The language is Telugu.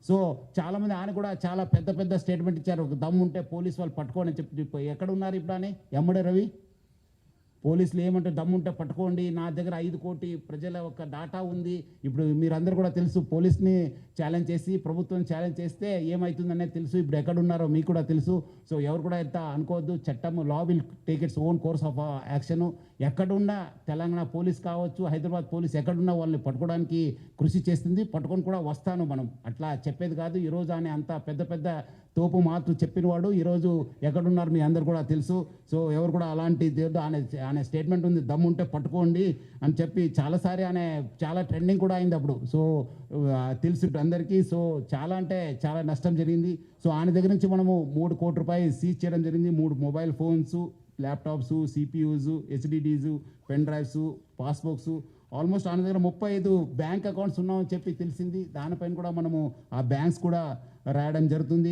సో చాలామంది ఆయన కూడా చాలా పెద్ద పెద్ద స్టేట్మెంట్ ఇచ్చారు, దమ్ము ఉంటే పోలీస్ వాళ్ళు పట్టుకోని అని చెప్పి. ఎక్కడ ఉన్నారు ఇప్పుడు అని ఎమ్మడే రవి? పోలీసులు ఏమంటే దమ్ముంటే పట్టుకోండి, నా దగ్గర 5 కోటి ప్రజల ఒక డాటా ఉంది. ఇప్పుడు మీరందరూ కూడా తెలుసు, పోలీస్ని ఛాలెంజ్ చేసి ప్రభుత్వం ఛాలెంజ్ చేస్తే ఏమవుతుందనేది తెలుసు. ఇప్పుడు ఎక్కడున్నారో మీకు కూడా తెలుసు. సో ఎవరు కూడా ఎంత అనుకోవద్దు, చట్టం law will take its own course of action. ఎక్కడున్నా తెలంగాణ పోలీస్ కావచ్చు, హైదరాబాద్ పోలీస్ ఎక్కడున్నా వాళ్ళని పట్టుకోవడానికి కృషి చేస్తుంది. పట్టుకొని కూడా వస్తాను, మనం అట్లా చెప్పేది కాదు. ఈరోజు ఆయన అంత పెద్ద పెద్ద తోపు మాటలు చెప్పినవాడు ఈరోజు ఎక్కడున్నారు మీ అందరు కూడా తెలుసు. సో ఎవరు కూడా అలాంటి ఆయన స్టేట్మెంట్ ఉంది, దమ్ముంటే పట్టుకోండి అని చెప్పి చాలాసారి ఆయన చాలా ట్రెండింగ్ కూడా అయింది అప్పుడు. సో తెలుసు అందరికీ. సో చాలా అంటే చాలా నష్టం జరిగింది. సో ఆయన దగ్గర నుంచి మనము 3 కోట్ల రూపాయలు సీజ్ చేయడం జరిగింది. 3 mobile phones, laptops, CPUs, HDDs, pen drives, passbooks, almost ఆయన దగ్గర 35 బ్యాంక్ అకౌంట్స్ ఉన్నామని చెప్పి తెలిసింది. దానిపైన కూడా మనము ఆ బ్యాంక్స్ కూడా రాయడం జరుగుతుంది.